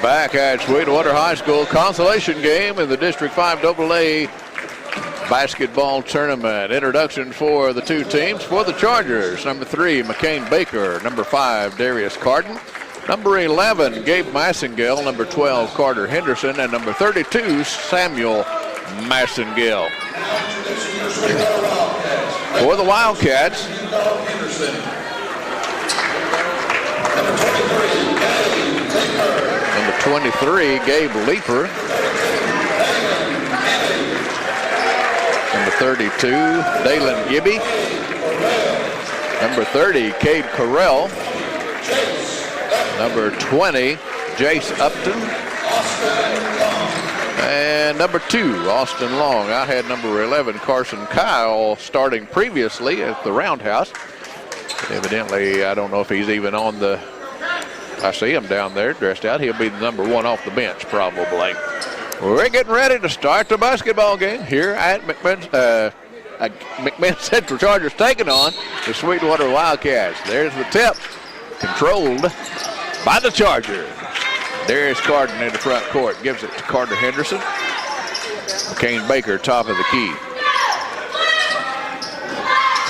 Back at Sweetwater High School, consolation game in the District 5AA basketball tournament. Introduction for the two teams. For the Chargers, number 3, McCain Baker. Number 5, Darius Carden. Number 11, Gabe Massengill. Number 12, Carter Henderson. And number 32, Samuel Massengill. For the Wildcats, number 23, Gabe Leeper. Number 32, Dalen Gibby. Number 30, Cade Carell. Number 20, Jace Upton. And number 2, Austin Long. I had number 11, Carson Kyle, starting previously at the Roundhouse. Evidently, I don't know if he's even on the, I see him down there dressed out. He'll be the number 1 off the bench probably. We're getting ready to start the basketball game here at McMinn Central. Chargers taking on the Sweetwater Wildcats. There's the tip, controlled by the Chargers. Darius Carden in the front court, gives it to Carter Henderson. McCain Baker, top of the key.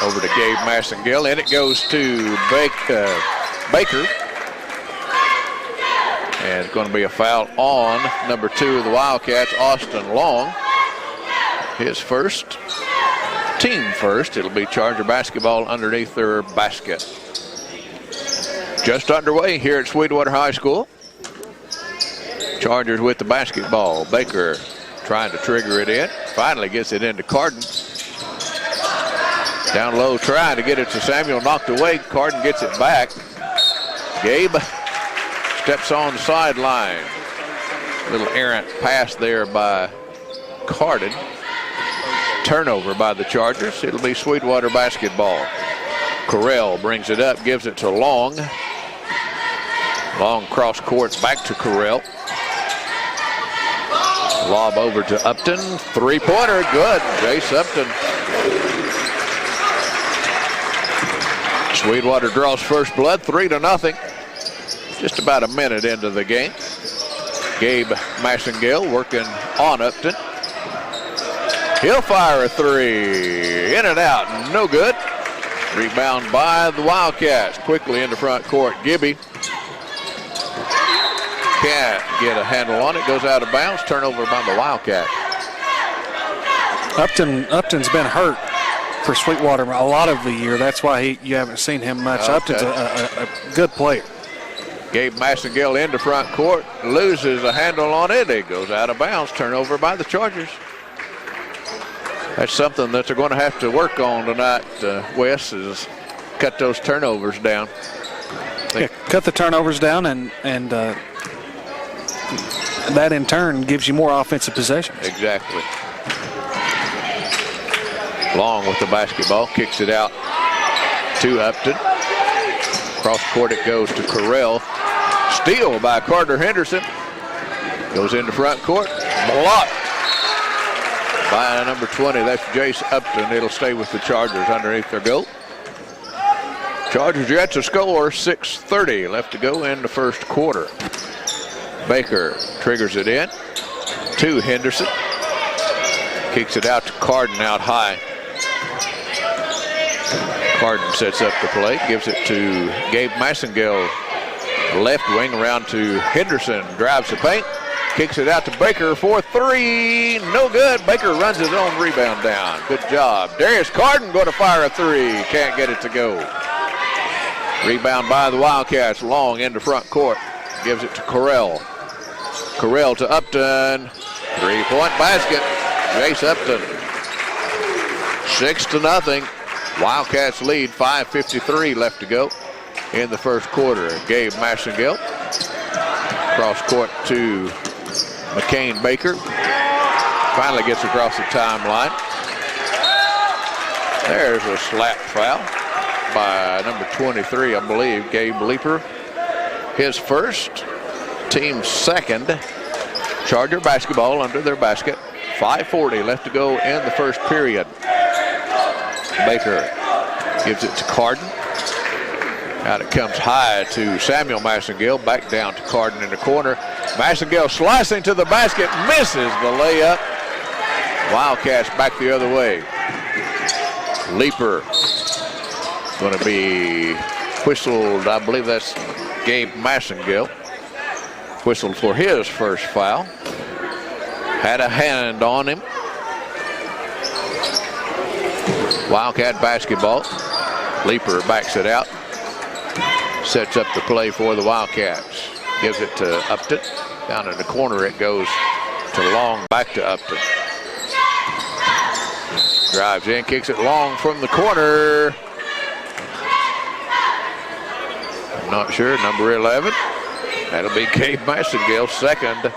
Over to Gabe Massengill, and it goes to Baker. And it's going to be a foul on number 2 of the Wildcats, Austin Long. His first, team first. It'll be Charger basketball underneath their basket. Just underway here at Sweetwater High School. Chargers with the basketball. Baker trying to trigger it in. Finally gets it into Carden. Down low, trying to get it to Samuel, knocked away. Carden gets it back. Gabe steps on the sideline. Little errant pass there by Carden. Turnover by the Chargers. It'll be Sweetwater basketball. Carell brings it up, gives it to Long. Long cross court back to Carell. Lob over to Upton. Three-pointer, good. Jace Upton. Sweetwater draws first blood, 3-0. Just about a minute into the game. Gabe Massengill working on Upton. He'll fire a 3. In and out, no good. Rebound by the Wildcats. Quickly in the front court, Gibby. Can't get a handle on it, goes out of bounds. Turnover by the Wildcats. Upton's been hurt for Sweetwater a lot of the year. That's why you haven't seen him much. Okay. Upton's a good player. Gabe Massengill into front court, loses a handle on it. It goes out of bounds. Turnover by the Chargers. That's something that they're going to have to work on tonight, Wes, is cut those turnovers down. Yeah, cut the turnovers down, and that in turn gives you more offensive possessions. Exactly. Long with the basketball, kicks it out to Upton. Cross court it goes to Carell. Steal by Carter Henderson. Goes into front court. Blocked by number 20. That's Jace Upton. It'll stay with the Chargers underneath their goal. Chargers yet to score. 6:30 left to go in the first quarter. Baker triggers it in to Henderson. Kicks it out to Carden out high. Carden sets up the play, gives it to Gabe Massengill. Left wing around to Henderson, drives the paint, kicks it out to Baker for 3, no good. Baker runs his own rebound down. Good job. Darius Carden going to fire a 3, can't get it to go. Rebound by the Wildcats, Long into front court, gives it to Carell. Carell to Upton, 3-point basket. Jace Upton. 6-0. Wildcats lead, 5:53 left to go in the first quarter. Gabe Massengill. Cross court to McCain Baker. Finally gets across the timeline. There's a slap foul by number 23, I believe, Gabe Leeper. His first, team second. Charger basketball under their basket. 5:40 left to go in the first period. Baker gives it to Carden. Out it comes high to Samuel Massengill, back down to Carden in the corner. Massengill slicing to the basket, misses the layup. Wildcats back the other way. Leaper going to be whistled, I believe that's Gabe Massengill. Whistled for his first foul. Had a hand on him. Wildcat basketball. Leaper backs it out. Sets up the play for the Wildcats. Gives it to Upton. Down in the corner it goes to Long, back to Upton. Drives in, kicks it long from the corner. I'm not sure, number 11. That'll be Gabe Massengill, second.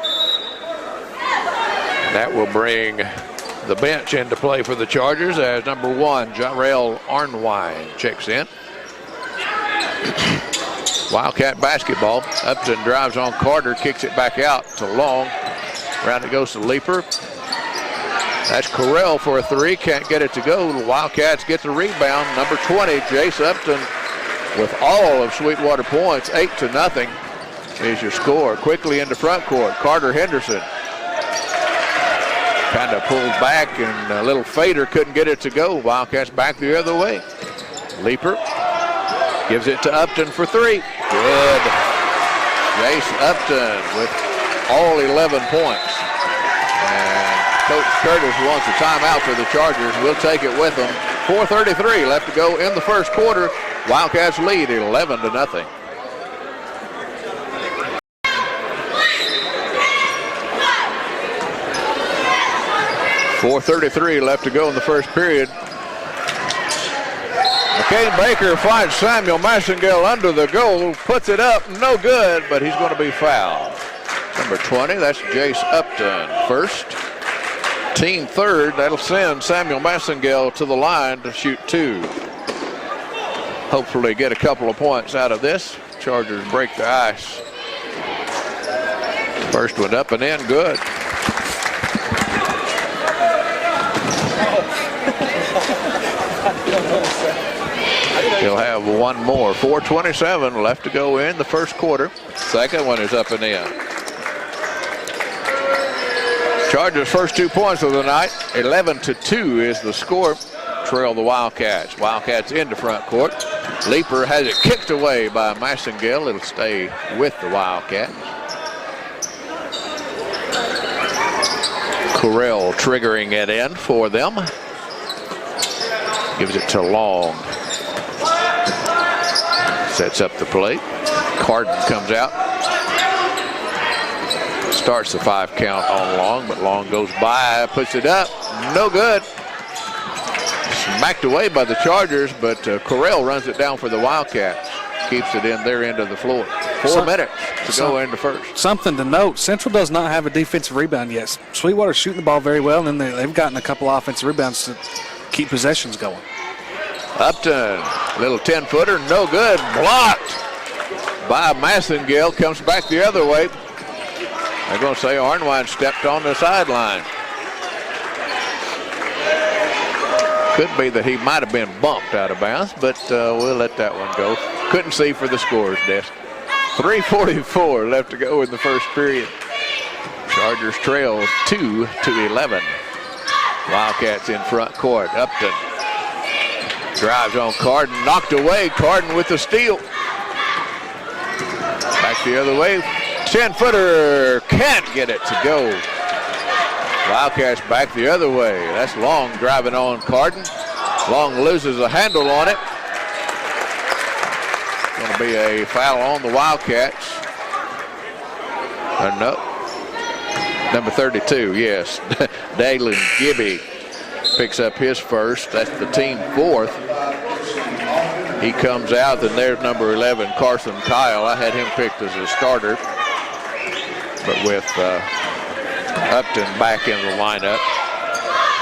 That will bring the bench into play for the Chargers as number 1, Jarrell Arnwine, checks in. Wildcat basketball. Upton drives on Carter, kicks it back out to Long. Around it goes to Leaper. That's Correll for a 3, can't get it to go. The Wildcats get the rebound. Number 20, Jace Upton, with all of Sweetwater points, 8-0 is your score. Quickly into front court, Carter Henderson. Kind of pulled back and a little fader, couldn't get it to go. Wildcats back the other way. Leaper gives it to Upton for 3. Good. Jace Upton with all 11 points. And Coach Curtis wants a timeout for the Chargers. We'll take it with them. 4:33 left to go in the first quarter. Wildcats lead 11-0. .433 left to go in the first period. McCain Baker finds Samuel Massengill under the goal, puts it up, no good, but he's going to be fouled. Number 20, that's Jace Upton, first. Team third, that'll send Samuel Massengill to the line to shoot 2. Hopefully get a couple of points out of this. Chargers break the ice. First one up and in, good. He'll have one more. 4:27 left to go in the first quarter. Second one is up and in. Chargers' first 2 points of the night. 11-2 is the score. Trail the Wildcats. Wildcats into front court. Leaper has it kicked away by Massengill. It'll stay with the Wildcats. Correll triggering it in for them. Gives it to Long. Sets up the plate. Carden comes out. Starts the 5 count on Long, but Long goes by, puts it up, no good. Smacked away by the Chargers, but Correll runs it down for the Wildcats. Keeps it in their end of the floor. 4 minutes to go into first. Something to note, Central does not have a defensive rebound yet. Sweetwater's shooting the ball very well, and they've gotten a couple offensive rebounds to keep possessions going. Upton, little 10-footer, no good, blocked by Massengill, comes back the other way. They're going to say Arnwine stepped on the sideline. Could be that he might have been bumped out of bounds, but we'll let that one go. Couldn't see for the scores desk. 3:44 left to go in the first period. Chargers trail 2-11. Wildcats in front court. Upton drives on Carden, knocked away. Carden with the steal. Back the other way. 10-footer, can't get it to go. Wildcats back the other way. That's Long driving on Carden. Long loses a handle on it. Going to be a foul on the Wildcats. No. Number 32, yes. Dalen Gibby picks up his first. That's the team 4th. He comes out, and there's number 11, Carson Kyle. I had him picked as a starter. But with Upton back in the lineup,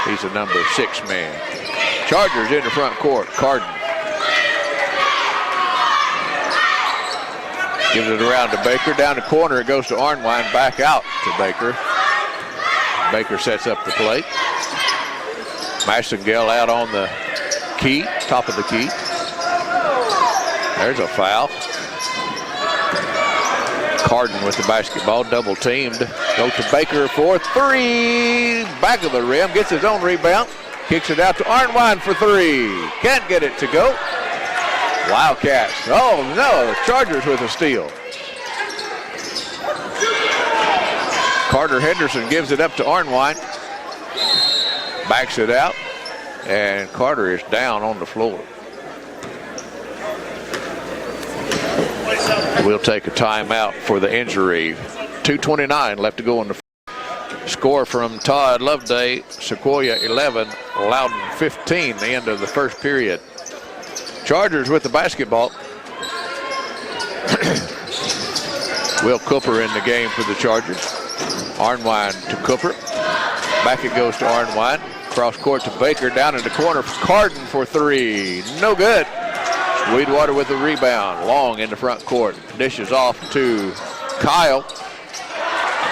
he's a number 6 man. Chargers in the front court. Carden gives it around to Baker. Down the corner, it goes to Arnwine. Back out to Baker. Baker sets up the plate. Massengill out on the key, top of the key. There's a foul. Carden with the basketball, double teamed. Go to Baker for three. Back of the rim, gets his own rebound. Kicks it out to Arnwine for three. Can't get it to go. Wildcats. Oh no, Chargers with a steal. Carter Henderson gives it up to Arnwine. Backs it out. And Carter is down on the floor. We'll take a timeout for the injury. 2:29 left to go in the score from Todd Loveday. Sequoia 11, Loudon 15, the end of the first period. Chargers with the basketball. Will Cooper in the game for the Chargers. Arnwine to Cooper. Back it goes to Arnwine. Cross court to Baker, down in the corner for Carden for three. No good. Sweetwater with the rebound. Long in the front court. Dishes off to Kyle.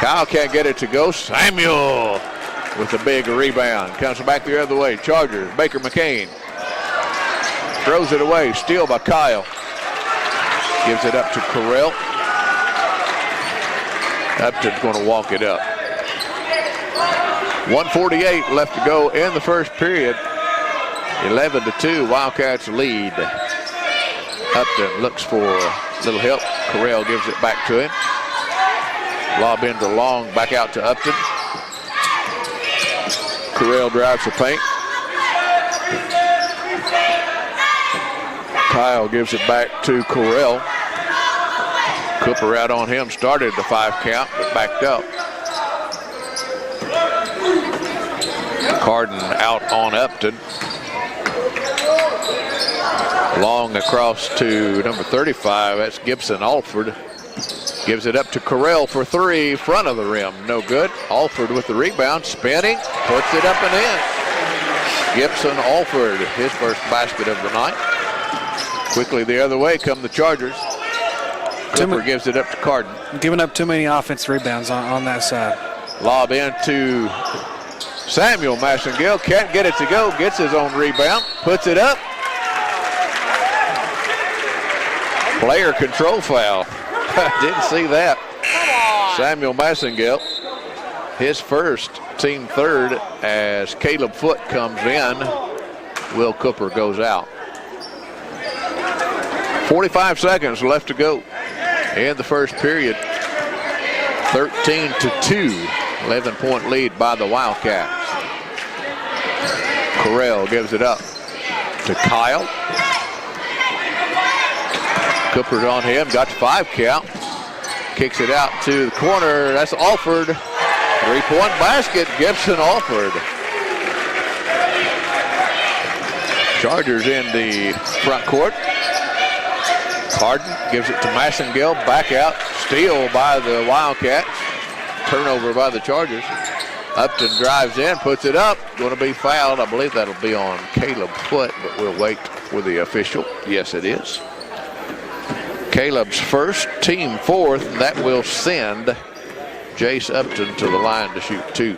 Kyle can't get it to go. Samuel with a big rebound. Comes back the other way. Chargers, Baker McCain. Throws it away. Steal by Kyle. Gives it up to Correll. Upton's going to walk it up. 1:48 left to go in the first period. 11-2, Wildcats lead. Upton looks for a little help. Correll gives it back to him. Lob into Long, back out to Upton. Correll drives the paint. Kyle gives it back to Correll. Cooper out on him, started the 5 count, but backed up. Carden out on Upton. Long across to number 35, that's Gibson Alford. Gives it up to Correll for three, front of the rim, no good. Alford with the rebound, spinning, puts it up and in. Gibson Alford, his first basket of the night. Quickly the other way come the Chargers. Cooper gives it up to Carden. Giving up too many offense rebounds on that side. Lob into Samuel Massengill, can't get it to go, gets his own rebound, puts it up. Player control foul. Didn't see that. Samuel Massengill, his first, team third, as Caleb Foote comes in. Will Cooper goes out. 45 seconds left to go in the first period. 13-2, 11-point lead by the Wildcats. Correll gives it up to Kyle. Cooper's on him, got the 5 count. Kicks it out to the corner, that's Alford. 3-point basket, Gibson Alford. Chargers in the front court. Carden gives it to Massengill, back out, steal by the Wildcats. Turnover by the Chargers. Upton drives in, puts it up, going to be fouled. I believe that'll be on Caleb Foote, but we'll wait for the official. Yes, it is. Caleb's first, team fourth, and that will send Jace Upton to the line to shoot 2.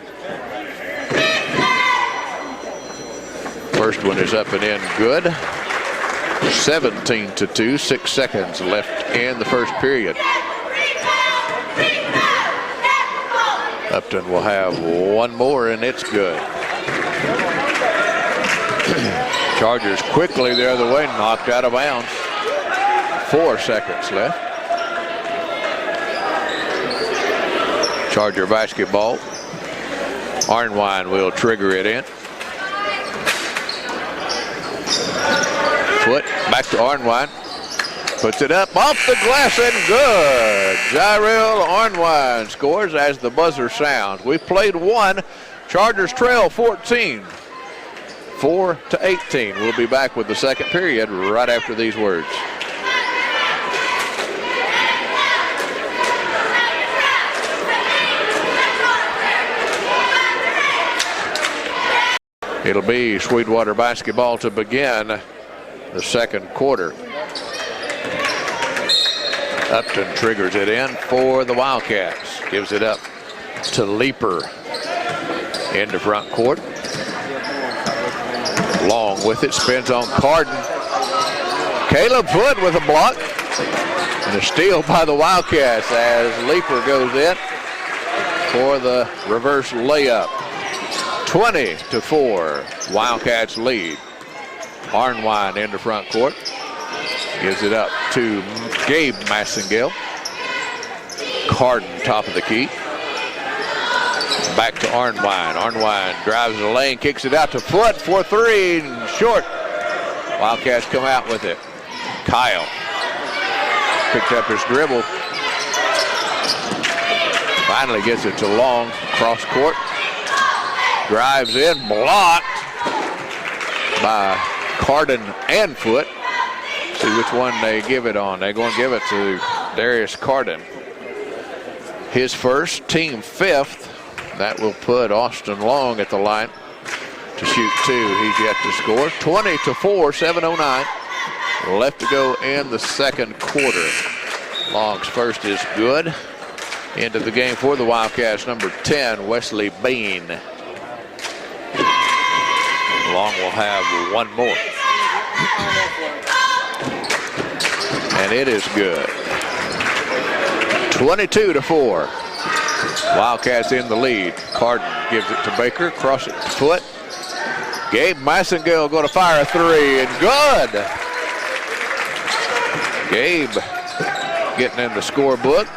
First one is up and in, good. 17-2, 6 seconds left in the first period. Upton will have one more, and it's good. Chargers quickly the other way, knocked out of bounds. 4 seconds left. Charger basketball. Arnwine will trigger it in. Foote back to Arnwine. Puts it up off the glass and good. Jyrell Arnwine scores as the buzzer sounds. We've played one. Chargers trail 14. 4-18. We'll be back with the second period right after these words. It'll be Sweetwater basketball to begin the second quarter. Upton triggers it in for the Wildcats. Gives it up to Leeper into front court. Long with it, spins on Carden. Caleb Foot with a block. And a steal by the Wildcats as Leeper goes in for the reverse layup. 20-4, Wildcats lead. Arnwine into front court. Gives it up to Gabe Massengale. Carden, top of the key. Back to Arnwine. Arnwine drives the lane, kicks it out to Foot for three, and short. Wildcats come out with it. Kyle picked up his dribble. Finally gets it to Long, cross court. Drives in, blocked by Carden and Foot. See which one they give it on. They're going to give it to Darius Carden. His first, team fifth. That will put Austin Long at the line to shoot two. He's yet to score. 20-4, 7:09 left to go in the second quarter. Long's first is good. Into the game for the Wildcats, number 10, Wesley Bean. Long will have one more. And it is good. 22-4. Wildcats in the lead. Carden gives it to Baker, cross it to Foot. Gabe Massengale going to fire a three, and good. Gabe getting in the scorebook.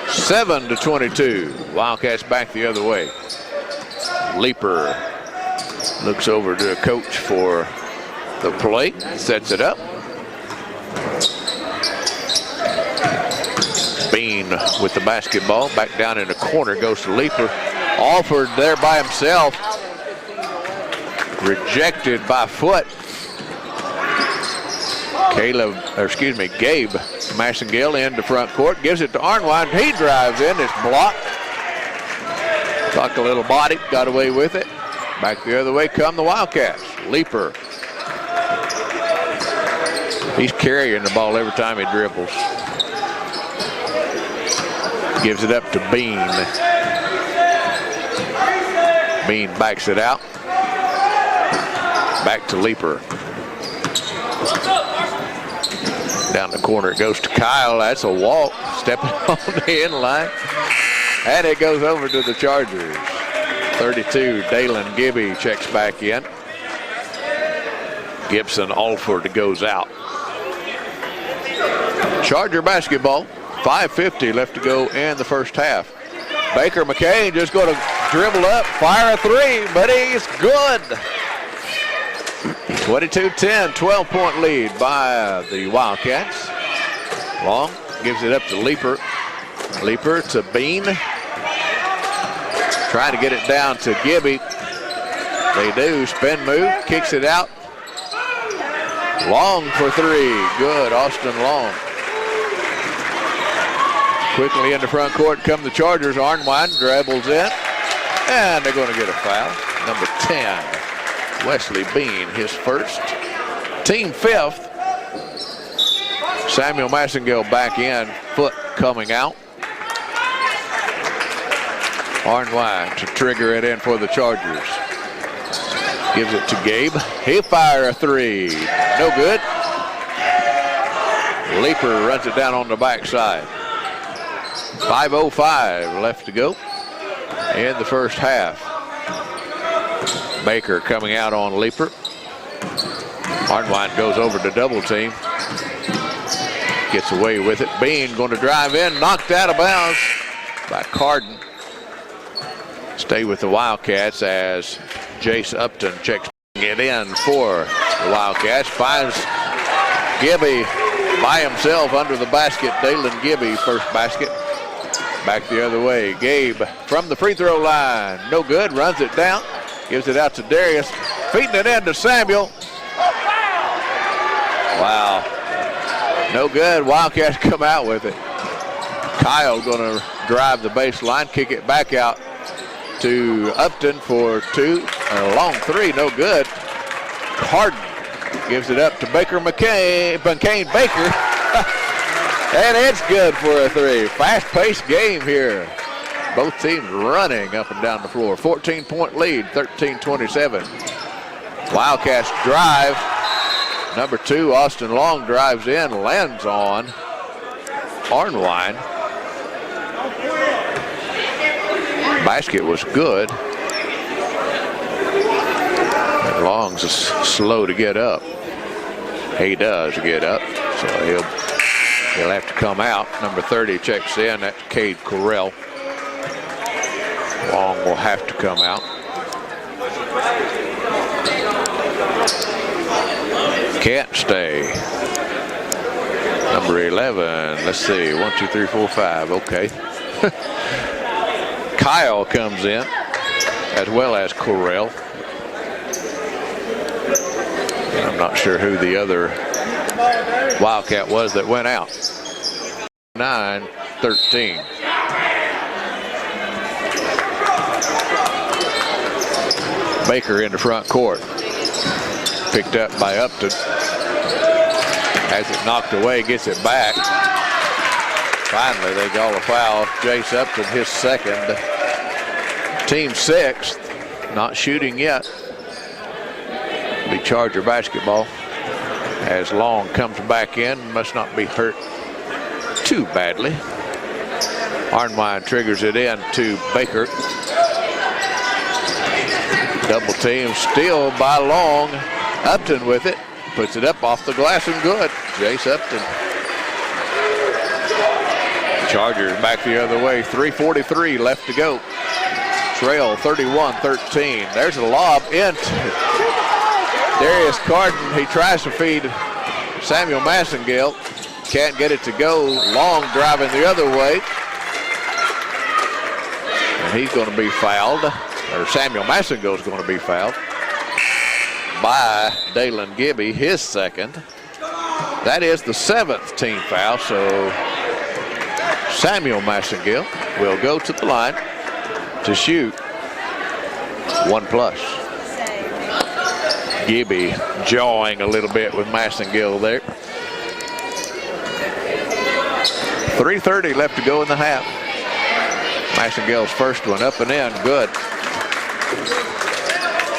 7-22. Wildcats back the other way. Leeper looks over to a coach for the play, sets it up. Bean with the basketball, back down in the corner, goes to Leeper. Offered there by himself. Rejected by Foot. Gabe Massengale into front court, gives it to Arnwine. He drives in, it's blocked. Tucked a little body, got away with it. Back the other way come the Wildcats. Leeper. He's carrying the ball every time he dribbles. Gives it up to Bean. Bean backs it out. Back to Leeper. Down the corner it goes to Kyle. That's a walk. Stepping on the end line. And it goes over to the Chargers. 32, Dalen Gibby checks back in. Gibson Alford goes out. Charger basketball. 5:50 left to go in the first half. Baker McCain just going to dribble up, fire a three, but he's good. 22-10, 12-point lead by the Wildcats. Long gives it up to Leeper. Leeper to Bean. Trying to get it down to Gibby. They do, spin move, kicks it out. Long for three, good, Austin Long. Quickly into front court come the Chargers. Arnwine dribbles in, and they're going to get a foul. Number 10, Wesley Bean, his first. Team fifth. Samuel Massengale back in, Foot coming out. Arnwine to trigger it in for the Chargers. Gives it to Gabe. He'll fire a three. No good. Leeper runs it down on the backside. 5:05 left to go in the first half. Baker coming out on Leeper. Arnwine goes over to double team. Gets away with it. Bean going to drive in, knocked out of bounds by Carden. Stay with the Wildcats as Jace Upton checks it in for the Wildcats. Finds Gibby by himself under the basket. Dalen Gibby, first basket. Back the other way. Gabe from the free throw line. No good. Runs it down. Gives it out to Darius. Feeding it in to Samuel. Wow. No good. Wildcats come out with it. Kyle going to drive the baseline. Kick it back out to Upton for two. A long three. No good. Carden gives it up to Baker McCain. Baker. And it's good for a three. Fast-paced game here. Both teams running up and down the floor. 14-point lead, 13-27. Wildcats drive. Number 2, Austin Long drives in, lands on Arnwine. Basket was good. And Long's slow to get up. He does get up, so he'll have to come out. Number 30 checks in. That's Cade Correll. Long will have to come out. Can't stay. Number 11. Let's see. 1, 2, 3, 4, 5. Okay. Kyle comes in, as well as Correll. I'm not sure who the other Wildcat was that went out. 9-13. Baker in the front court. Picked up by Upton. Has it knocked away, gets it back. Finally, they call a foul. Jace Upton, his second. Team 6th, not shooting yet. Be Charger basketball as Long comes back in. Must not be hurt too badly. Arnwine triggers it in to Baker. Double team, steal by Long. Upton with it, puts it up off the glass and good. Jace Upton. Chargers back the other way. 3:43 left to go. Trail 31-13. There's a lob into Darius Carden. He tries to feed Samuel Massengale. Can't get it to go. Long driving the other way. And he's going to be fouled. Or Samuel Massengale is going to be fouled by Dalen Gibby, his second. That is the 7th team foul, so Samuel Massengale will go to the line to shoot 1+. Gibby jawing a little bit with Massengale there. 3:30 left to go in the half. Massengale's first one up and in, good.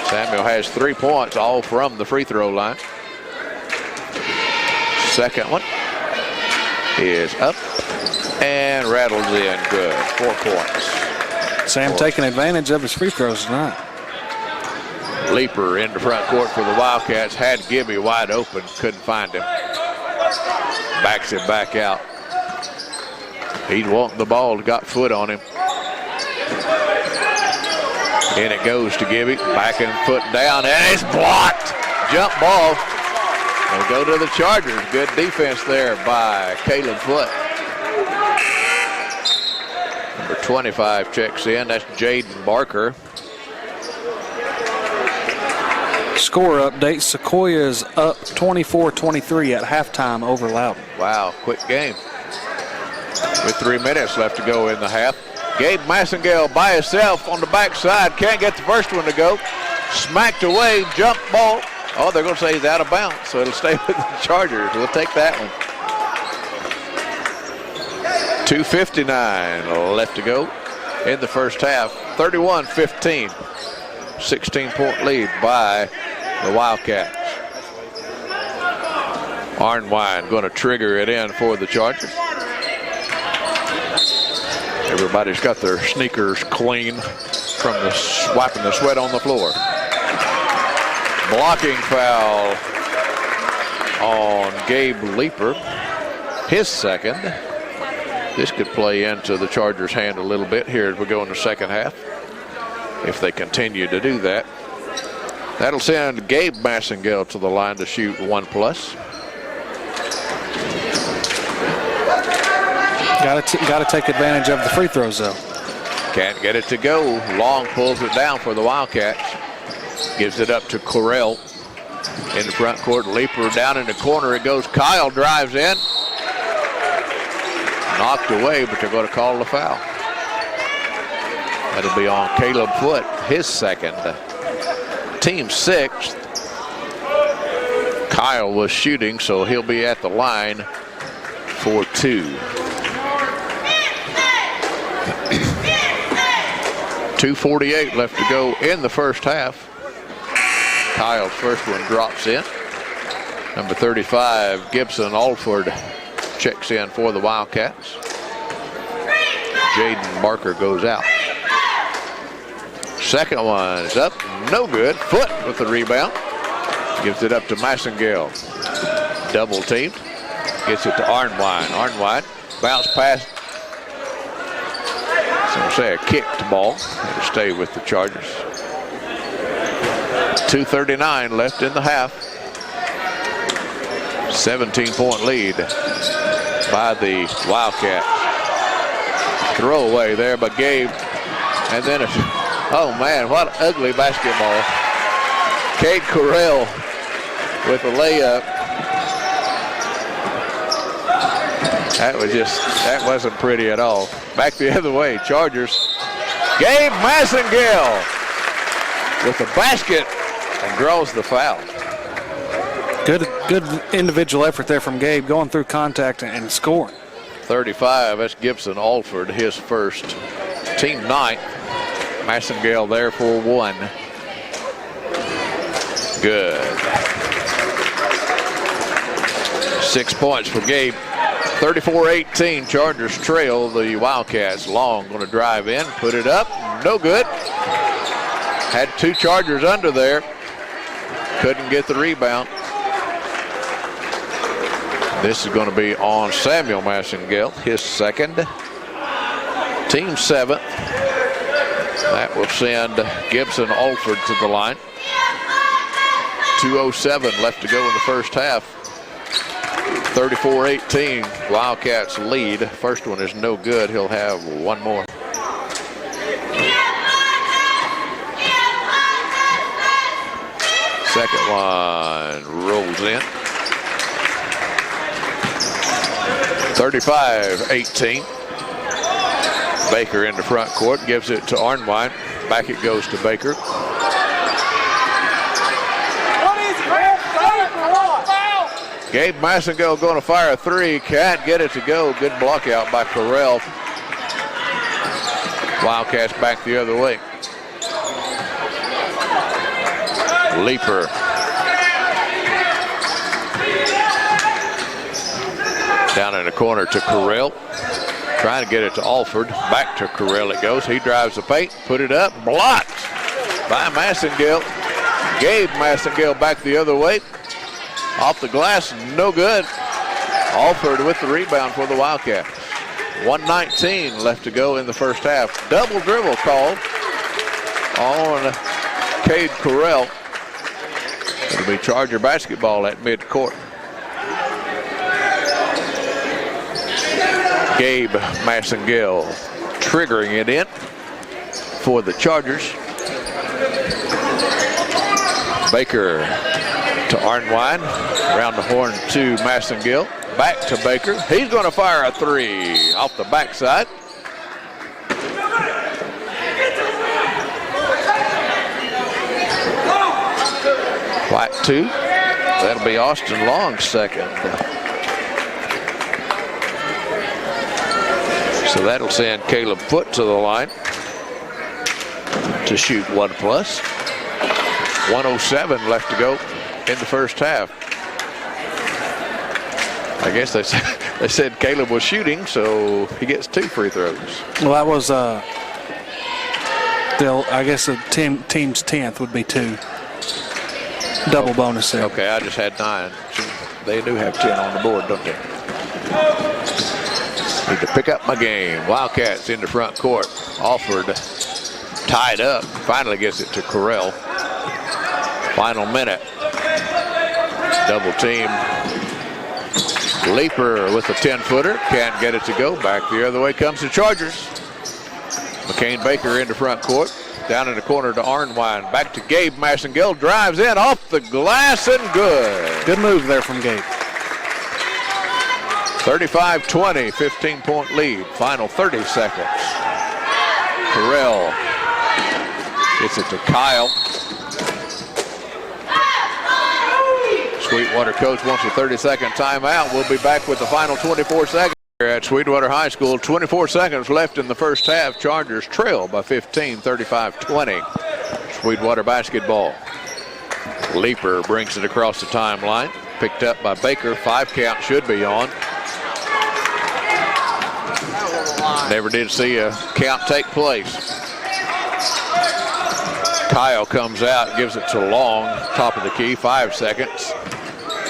Samuel has 3 points, all from the free throw line. Second one is up and rattles in, good. 4 points. Sam taking advantage of his free throws tonight. Leaper into front court for the Wildcats. Had Gibby wide open, couldn't find him. Backs it back out. He'd want the ball, got foot on him. In it goes to Gibby, back and foot down, and it's blocked. Jump ball. They'll go to the Chargers. Good defense there by Caleb Foote. Number 25 checks in. That's Jaden Barker. Score update. Sequoia is up 24-23 at halftime over Loudon. Wow, quick game. With 3 minutes left to go in the half. Gabe Massengale by himself on the backside. Can't get the first one to go. Smacked away, jump ball. Oh, they're going to say he's out of bounds, so it'll stay with the Chargers. We'll take that one. 2:59 left to go in the first half. 31-15. 16-point lead by the Wildcats. Arnwine going to trigger it in for the Chargers. Everybody's got their sneakers clean from the wiping the sweat on the floor. Blocking foul on Gabe Leaper, his second. This could play into the Chargers' hand a little bit here as we go in the second half, if they continue to do that. That'll send Gabe Massengale to the line to shoot 1+. Got to take advantage of the free throws, though. Can't get it to go. Long pulls it down for the Wildcats. Gives it up to Correll in the front court. Leaper down in the corner. It goes. Kyle drives in. Knocked away, but they're going to call the foul. That'll be on Caleb Foote, his second. Team 6th. Kyle was shooting, so he'll be at the line for 2. 2:48 left to go in the first half. Kyle's first one drops in. Number 35, Gibson Alford, checks in for the Wildcats. Jaden Barker goes out. Second one is up, no good. Foot with the rebound. Gives it up to Massengale. Double teamed. Gets it to Arnwine. Arnwine, bounce pass. So I'll say a kicked ball. It'll stay with the Chargers. 2:39 left in the half. 17-point lead by the Wildcats. Throwaway there by Gabe. And then, oh man, what an ugly basketball. Cade Correll with a layup. That wasn't pretty at all. Back the other way, Chargers. Gabe Massengale with the basket and draws the foul. Good individual effort there from Gabe, going through contact and scoring. 35, that's Gibson Alford, his first, team 9th. Massengale there for 1. Good. 6 points for Gabe. 34-18, Chargers trail the Wildcats. Long going to drive in, put it up, no good. Had 2 Chargers under there. Couldn't get the rebound. This is going to be on Samuel Massengale, his second. Team 7th. That will send Gibson Alford to the line. 2:07 left to go in the first half. 34-18, Wildcats lead. First one is no good. He'll have one more. Second one rolls in. 35-18. Baker in the front court, gives it to Arnwine. Back it goes to Baker. Gabe Massengale going to fire a 3. Can't get it to go. Good block out by Correll. Wildcats back the other way. Leaper. Down in the corner to Correll. Trying to get it to Alford. Back to Correll it goes. He drives the paint. Put it up. Blocked by Massengale. Gabe Massengale back the other way. Off the glass, no good. Alford with the rebound for the Wildcats. 1:19 left to go in the first half. Double dribble called on Cade Correll. It'll be Charger basketball at midcourt. Gabe Massengale triggering it in for the Chargers. Baker to Arnwine, around the horn to Massengale, back to Baker. He's going to fire a 3 off the backside. White 2. That'll be Austin Long's second. So that'll send Caleb Foote to the line to shoot 1+. 1:07 left to go in the first half. I guess they said Caleb was shooting, so he gets 2 free throws. Well, that was I guess the team's 10th would be 2. Double bonus there. Okay, I just had 9. They do have 10 on the board, don't they? Need to pick up my game. Wildcats in the front court. Alford tied up. Finally gets it to Correll. Final minute. Double team. Leaper with a 10-footer. Can't get it to go. Back the other way comes the Chargers. McCain Baker in the front court. Down in the corner to Arnwine. Back to Gabe Massengale. Drives in off the glass and good. Good move there from Gabe. 35-20, 15-point lead. Final 30 seconds. Correll gets it to Kyle. Sweetwater coach wants a 30-second timeout. We'll be back with the final 24 seconds here at Sweetwater High School. 24 seconds left in the first half. Chargers trail by 15, 35-20. Sweetwater basketball. Leaper brings it across the timeline. picked up by Baker. 5 count should be on. Never did see a count take place. Kyle comes out, gives it to Long, top of the key, 5 seconds.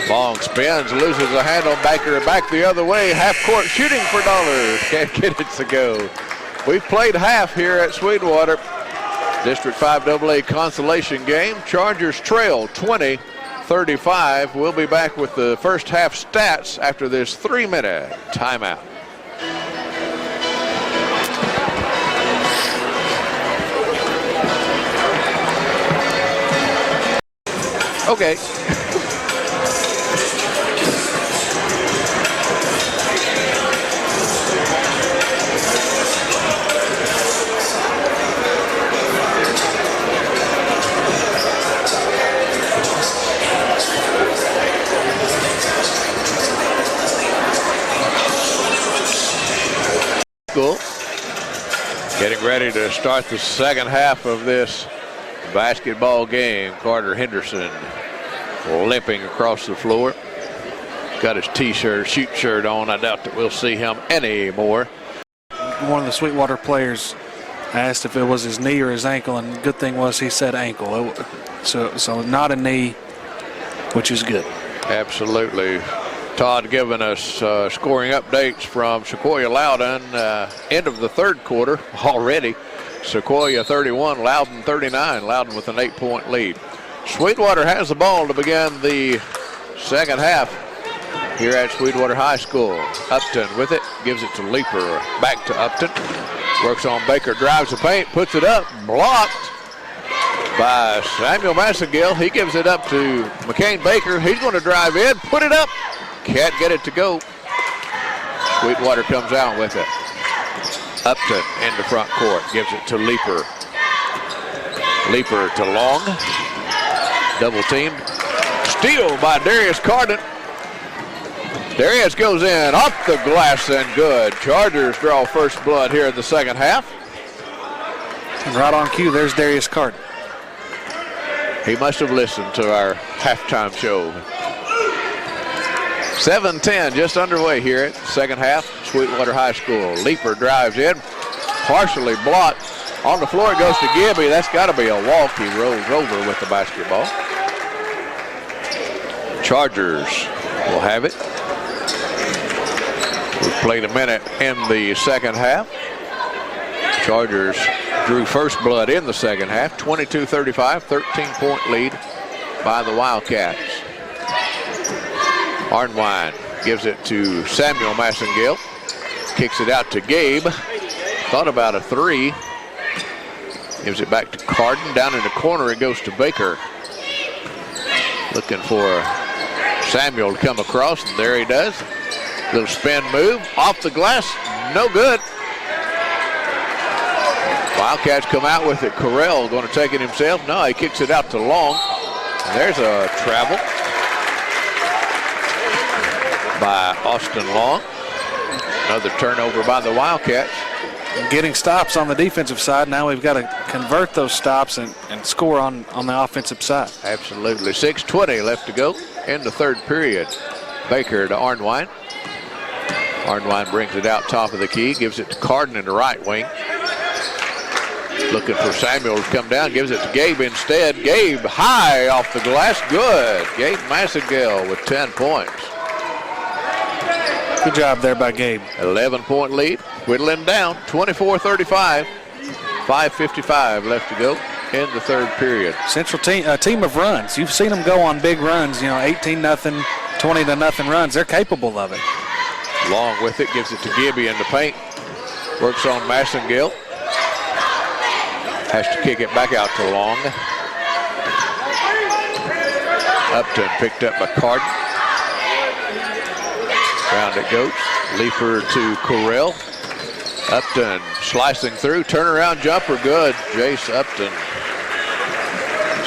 Long spins, loses a handle, Baker back the other way, half court shooting for dollars. Can't get it to go. We've played half here at Sweetwater. District 5AA Consolation game. Chargers trail 20-35. We'll be back with the first half stats after this 3-minute timeout. Okay. Cool. Getting ready to start the second half of this basketball game. Carter Henderson limping across the floor. Got his t-shirt, shoot shirt on. I doubt that we'll see him anymore. One of the Sweetwater players asked if it was his knee or his ankle, and the good thing was he said ankle. So not a knee, which is good. Absolutely. Todd giving us scoring updates from Sequoia Loudon. End of the third quarter already. Sequoia 31, Loudon 39. Loudon with an 8-point lead. Sweetwater has the ball to begin the second half here at Sweetwater High School. Upton with it, gives it to Leaper. Back to Upton. Works on Baker, drives the paint, puts it up, blocked by Samuel Massengill. He gives it up to McCain Baker. He's going to drive in, put it up. Can't get it to go. Sweetwater comes out with it. Upton in the front court, gives it to Leaper. Leaper to Long. Double teamed. Steal by Darius Carden. Darius goes in, off the glass and good. Chargers draw first blood here in the second half. And right on cue, there's Darius Carden. He must have listened to our halftime show. 7-10 just underway here at second half, Sweetwater High School. Leaper drives in, partially blocked. On the floor it goes to Gibby. That's got to be a walk. He rolls over with the basketball. Chargers will have it. We've played a minute in the second half. Chargers drew first blood in the second half. 22-35, 13-point lead by the Wildcats. Arnwine gives it to Samuel Massengill. Kicks it out to Gabe. Thought about a three. Gives it back to Carden. Down in the corner it goes to Baker. Looking for Samuel to come across, and there he does. Little spin move. Off the glass. No good. Wildcats come out with it. Correll going to take it himself. No, he kicks it out to Long. And there's a travel by Austin Long. Another turnover by the Wildcats. Getting stops on the defensive side. Now we've got to convert those stops and score on the offensive side. Absolutely. 6:20 left to go in the third period. Baker to Arnwine. Arnwine brings it out top of the key. Gives it to Carden in the right wing. Looking for Samuel to come down. Gives it to Gabe instead. Gabe high off the glass. Good. Gabe Massengill with 10 points. Good job there by Gabe. 11-point lead. Whittling down. 24-35. 5:55 left to go in the third period. Central team, a team of runs. You've seen them go on big runs, 18-0, 20-0 runs. They're capable of it. Long with it. Gives it to Gibby in the paint. Works on Massengill. Has to kick it back out to Long. Upton picked up by Carden. Round it goes. Leaper to Correll. Upton slicing through. Turnaround jumper good. Jace Upton.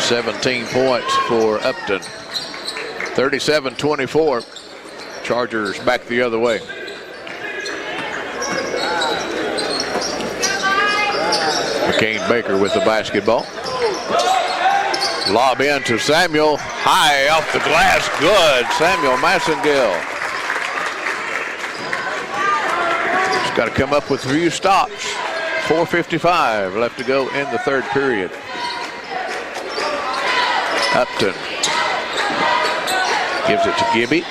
17 points for Upton. 37-24. Chargers back the other way. McCain Baker with the basketball. Lob in to Samuel. High off the glass. Good. Samuel Massengill. He's got to come up with a few stops. 4:55 left to go in the third period. Upton gives it to Gibby.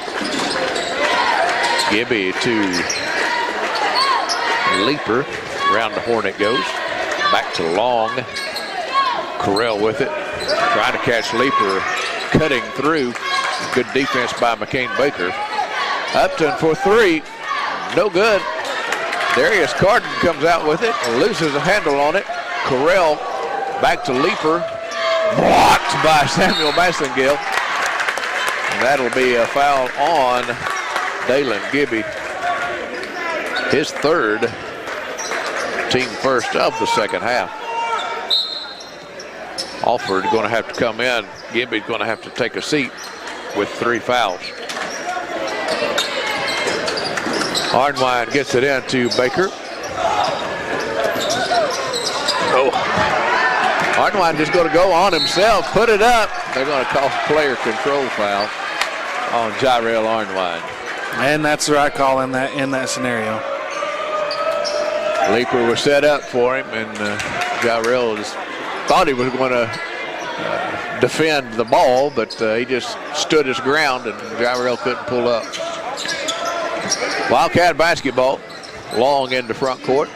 Gibby to Leaper. Around the horn it goes. Back to Long. Correll with it. Trying to catch Leaper. Cutting through. Good defense by McCain Baker. Upton for three. No good. Darius Carden comes out with it. Loses a handle on it. Corell back to Leaper. Blocked by Samuel Massengill. And that'll be a foul on Dalen Gibby. His third, team first of the second half. Alford going to have to come in. Gibby's going to have to take a seat with 3 fouls. Arnwine gets it in to Baker. Oh. Arnwine just going to go on himself, put it up. They're going to call player control foul on Jyrell Arnwine. And that's the right call in that scenario. Leaper was set up for him, and Jyrell just thought he was going to defend the ball, but he just stood his ground, and Jyrell couldn't pull up. Wildcat basketball. Long into front court.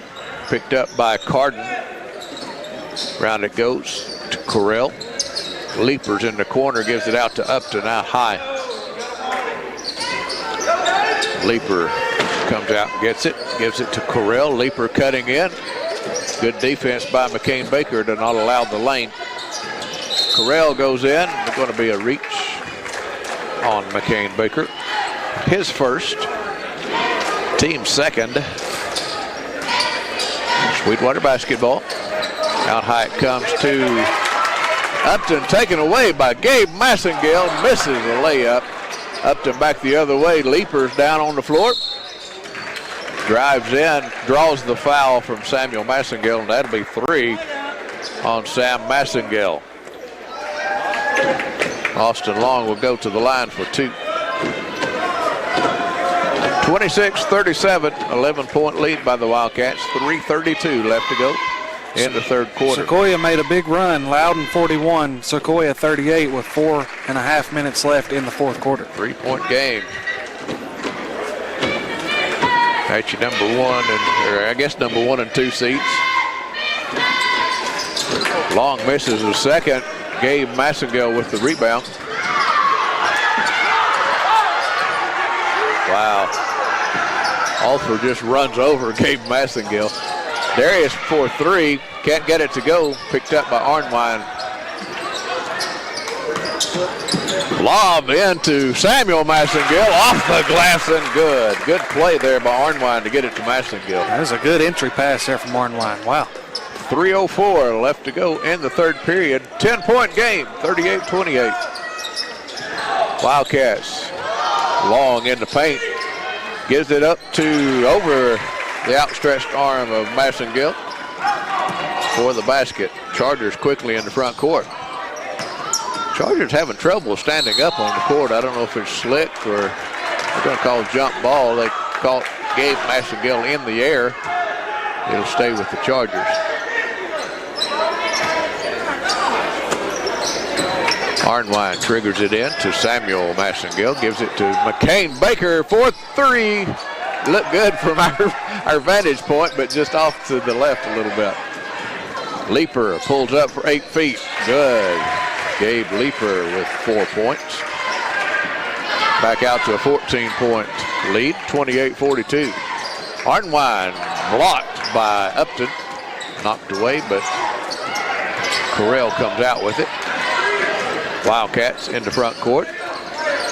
Picked up by Carden. Round it goes to Corell. Leapers in the corner, gives it out to Upton, out high. Leaper comes out and gets it. Gives it to Corell. Leaper cutting in. Good defense by McCain Baker to not allow the lane. Corell goes in. There's going to be a reach on McCain Baker. His first. Team second. Sweetwater basketball. Out high it comes to Upton, taken away by Gabe Massengill. Misses the layup. Upton back the other way. Leapers down on the floor. Drives in, draws the foul from Samuel Massengill, and that'll be 3 on Sam Massengill. Austin Long will go to the line for 2. 26-37, 11-point lead by the Wildcats. 3:32 left to go in the third quarter. Sequoia made a big run. Loudon 41, Sequoia 38 with 4.5 minutes left in the fourth quarter. 3-point game. That's your number 1 or I guess number 1 and 2 seeds. Long misses the second. Gabe Massengill with the rebound. Wow. Alford just runs over Gabe Massengill. Darius for 3, can't get it to go. Picked up by Arnwine. Lob into Samuel Massengill, off the glass and good. Good play there by Arnwine to get it to Massengill. That was a good entry pass there from Arnwine. Wow. 3:04 left to go in the third period. 10-point game, 38-28. Wildcats. Long in the paint. Gives it up to over the outstretched arm of Massengill for the basket. Chargers quickly in the front court. Chargers having trouble standing up on the court. I don't know if it's slick or they're going to call jump ball. They caught Gabe Massengill in the air. It'll stay with the Chargers. Arnwine triggers it in to Samuel Massengill. Gives it to McCain Baker for 3. Look good from our vantage point, but just off to the left a little bit. Leaper pulls up for 8 feet. Good. Gabe Leaper with 4 points. Back out to a 14-point lead, 28-42. Arnwine blocked by Upton. Knocked away, but Corell comes out with it. Wildcats into front court.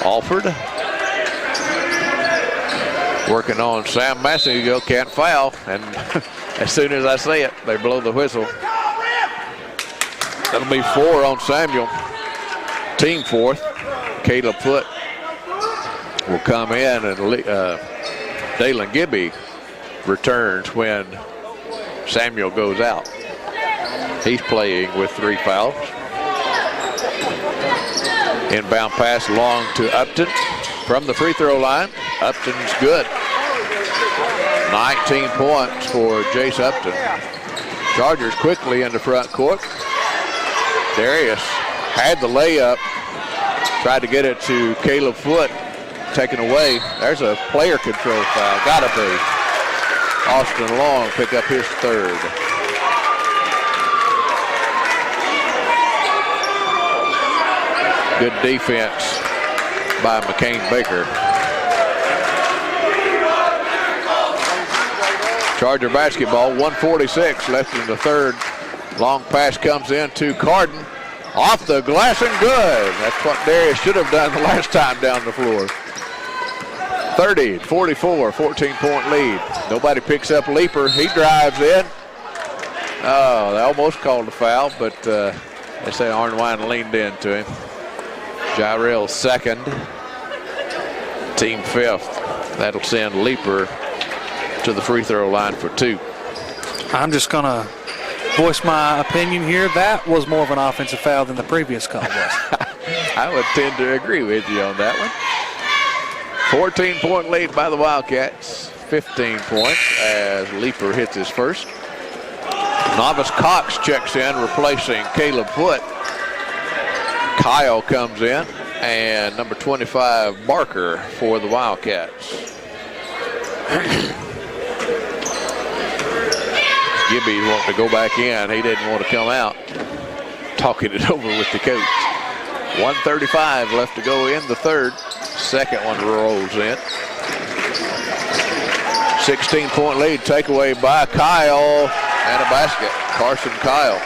Alford working on Sam Massengill, can't foul, and as soon as I say it, they blow the whistle. That'll be 4 on Samuel. Team 4th. Caleb Foote will come in, and Dalen Gibby returns when Samuel goes out. He's playing with 3 fouls. Inbound pass long to Upton from the free throw line. Upton's good. 19 points for Jace Upton. Chargers quickly into front court. Darius had the layup. Tried to get it to Caleb Foote. Taken away. There's a player control foul. Gotta be. Austin Long pick up his third. Good defense by McCain Baker. Charger basketball, 1:46 left in the third. Long pass comes in to Carden. Off the glass and good. That's what Darius should have done the last time down the floor. 30-44, 14-point lead. Nobody picks up Leaper. He drives in. Oh, they almost called a foul, but they say Arnwine leaned into him. Jyrell second, team fifth. That'll send Leaper to the free throw line for two. I'm just going to voice my opinion here. That was more of an offensive foul than the previous call was. I would tend to agree with you on that one. 14-point lead by the Wildcats. 15 points as Leaper hits his first. Novice Cox checks in, replacing Caleb Foote. Kyle comes in, and number 25, Barker, for the Wildcats. Gibby wanting to go back in. He didn't want to come out. Talking it over with the coach. 1:35 left to go in the third. Second one rolls in. 16-point lead, takeaway by Kyle, and a basket. Carson Kyle.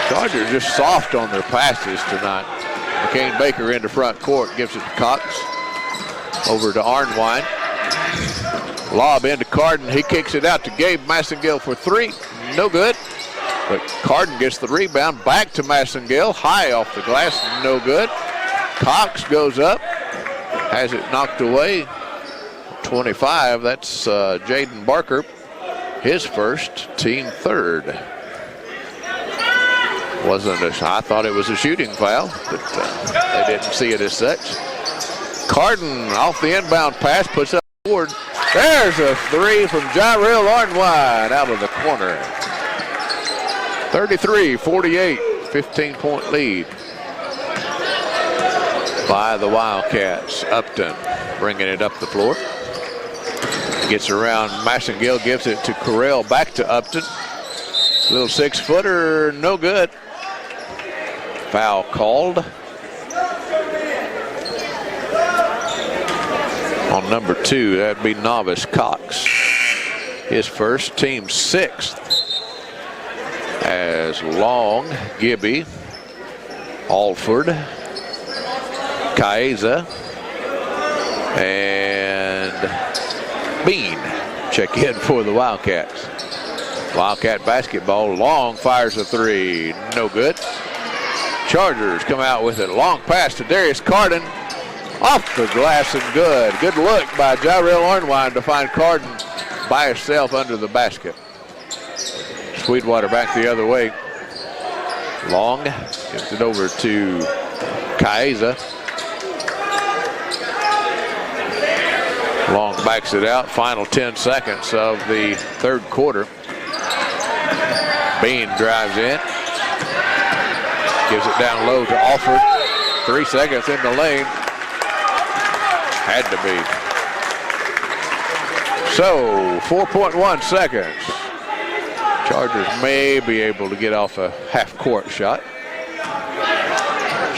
Chargers just soft on their passes tonight. McCain Baker into front court, gives it to Cox. Over to Arnwine. Lob into Carden. He kicks it out to Gabe Massengill for three. No good. But Carden gets the rebound. Back to Massengill. High off the glass. No good. Cox goes up. Has it knocked away. 25. That's Jaden Barker. His first, team third. I thought it was a shooting foul, but they didn't see it as such. Carden off the inbound pass, puts up forward. There's a three from Jyrell Arnwine out of the corner. 33-48, 15-point lead by the Wildcats. Upton bringing it up the floor. Gets around Massengill, gives it to Correll, back to Upton. Little 6-footer, no good. Foul called on number 2. That'd be Novice Cox. His first, team sixth. As Long, Gibby, Alford, Kaeza, and Bean check in for the Wildcats. Wildcat basketball. Long fires a three. No good. Chargers come out with it. Long pass to Darius Carden. Off the glass and good. Good look by Jyrell Arnwine to find Carden by himself under the basket. Sweetwater back the other way. Long gives it over to Kaeza. Long backs it out. Final 10 seconds of the third quarter. Bean drives in. Gives it down low to Alford. 3 seconds in the lane. Had to be. So, 4.1 seconds. Chargers may be able to get off a half-court shot.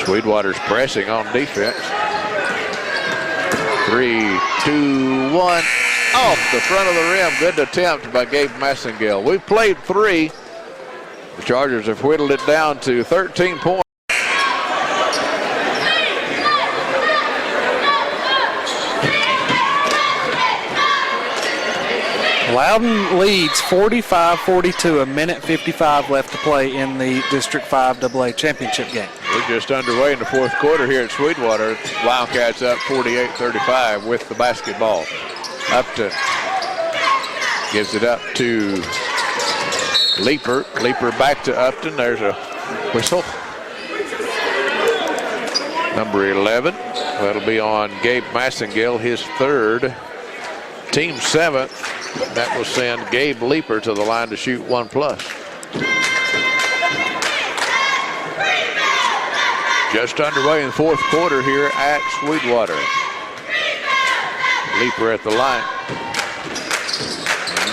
Sweetwater's pressing on defense. 3, 2, 1. Off the front of the rim. Good attempt by Gabe Massengill. We've played 3. The Chargers have whittled it down to 13 points. Loudon leads 45-42, a minute 55 left to play in the District 5 AA championship game. We're just underway in the fourth quarter here at Sweetwater. Wildcats up 48-35 with the basketball. Upton gives it up to Leaper. Leaper back to Upton. There's a whistle. Number 11. That'll be on Gabe Massengale, his third. Team 7th. That will send Gabe Leeper to the line to shoot 1+. Just underway in the fourth quarter here at Sweetwater. Leeper at the line.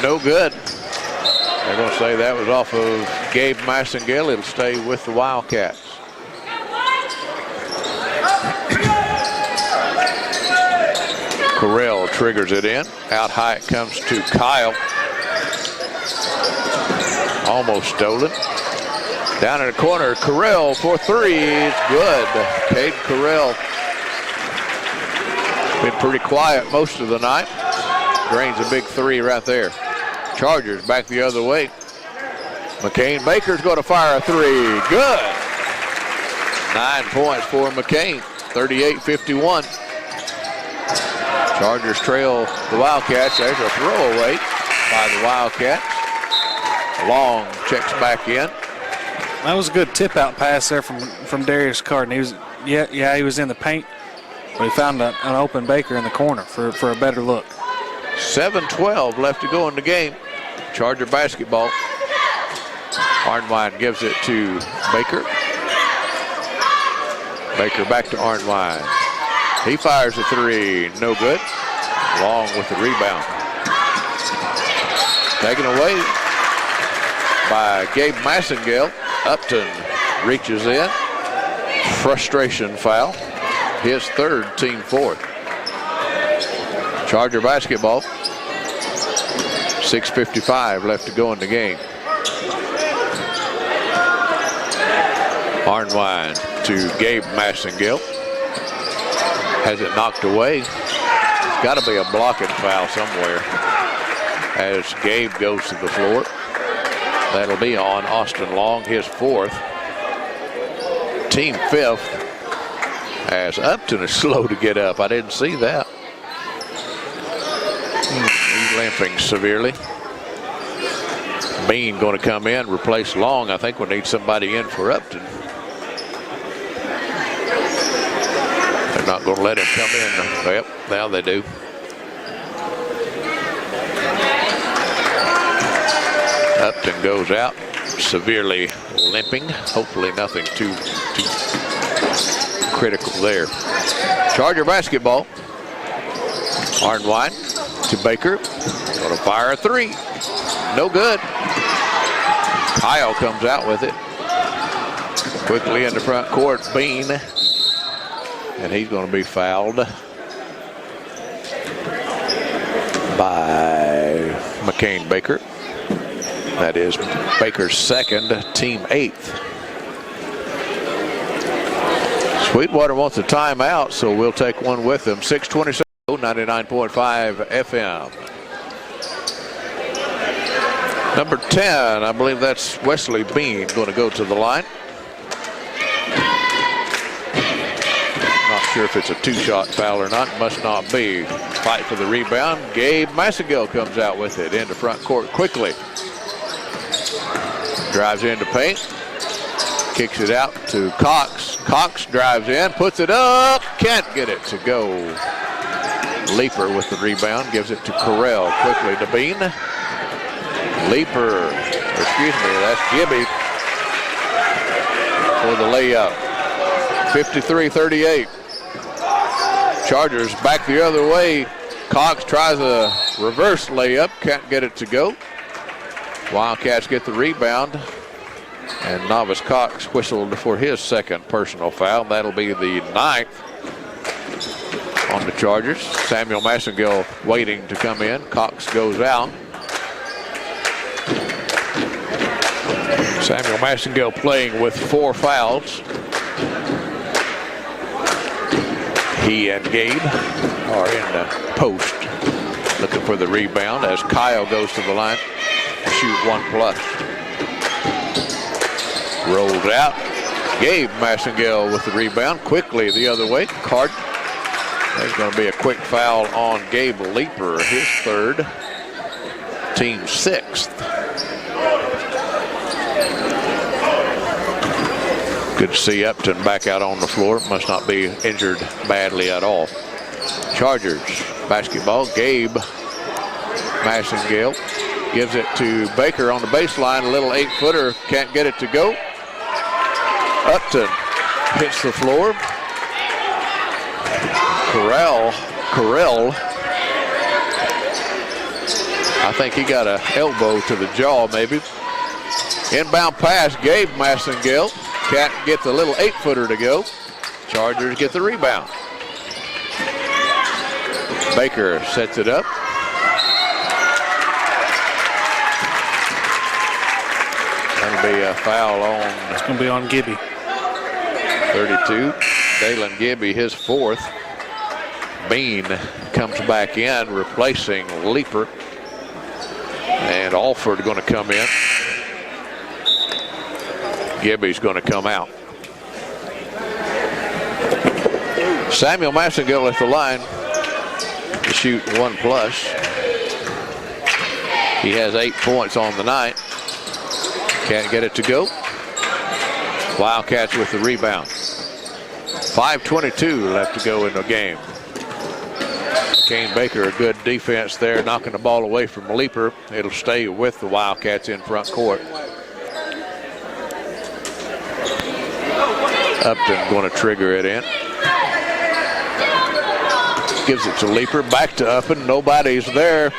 No good. They're going to say that was off of Gabe Massengale. It'll stay with the Wildcats. Correll triggers it in. Out high it comes to Kyle. Almost stolen. Down in the corner, Correll for three. It's good. Cade Correll. Been pretty quiet most of the night. Drains a big three right there. Chargers back the other way. McCain Baker's going to fire a three. Good. 9 points for McCain. 38-51. Chargers trail the Wildcats. There's a throwaway by the Wildcats. Long checks back in. That was a good tip-out pass there from Darius Carden. He was, he was in the paint, but he found an open Baker in the corner for a better look. 7:12 left to go in the game. Charger basketball. Arnwine gives it to Baker. Baker back to Arnwine. He fires a three, no good. Long with the rebound. Taken away by Gabe Massengale. Upton reaches in. Frustration foul. His third, team fourth. Charger basketball. 6:55 left to go in the game. Arnwine to Gabe Massengale. Has it knocked away. It's got to be a blocking foul somewhere as Gabe goes to the floor. That'll be on Austin Long, his fourth. Team fifth, as Upton is slow to get up. I didn't see that. He's limping severely. Bean going to come in, replace Long. I think we need somebody in for Upton. They're not going to let him come in. Well, now they do. Upton goes out, severely limping. Hopefully nothing too critical there. Charger basketball. Arnwine to Baker. Going to fire a three. No good. Kyle comes out with it. Quickly in the front court, Bean. And he's going to be fouled by McCain Baker. That is Baker's second, team eighth. Sweetwater wants a timeout, so we'll take one with them. 6:27, 99.5 FM. Number 10, I believe that's Wesley Bean, going to go to the line. Not sure if it's a two-shot foul or not. Must not be. Fight for the rebound. Gabe Massengale comes out with it into front court quickly. Drives into paint. Kicks it out to Cox. Cox drives in, puts it up. Can't get it to go. Leeper with the rebound. Gives it to Correll. Quickly to Bean. Leeper, excuse me, that's Gibby for the layup. 53-38. Chargers back the other way. Cox tries a reverse layup. Can't get it to go. Wildcats get the rebound. And Novice Cox whistled for his second personal foul. That'll be the 9th on the Chargers. Samuel Massengale waiting to come in. Cox goes out. Samuel Massengale playing with 4 fouls. He and Gabe are in the post looking for the rebound as Kyle goes to the line to shoot 1+. Rolls out. Gabe Massengale with the rebound. Quickly the other way. Carden. There's going to be a quick foul on Gabe Leeper, his third. Team 6th. Good to see Upton back out on the floor. Must not be injured badly at all. Chargers basketball. Gabe Massengale gives it to Baker on the baseline. A little 8-footer. Can't get it to go. Upton hits the floor. Correll. I think he got an elbow to the jaw maybe. Inbound pass. Gabe Massengale. Can't get the little 8-footer to go. Chargers get the rebound. Baker sets it up. That'll be a foul on. It's going to be on Gibby. 32. Dalen Gibby, his fourth. Bean comes back in, replacing Leeper. And Alford going to come in. Gibby's going to come out. Samuel Massengale at the line to shoot 1+. He has 8 points on the night. Can't get it to go. Wildcats with the rebound. 5:22 left to go in the game. Kane Baker, a good defense there, knocking the ball away from Leeper. It'll stay with the Wildcats in front court. Upton going to trigger it in. Gives it to Leeper, back to Upton. Nobody's there.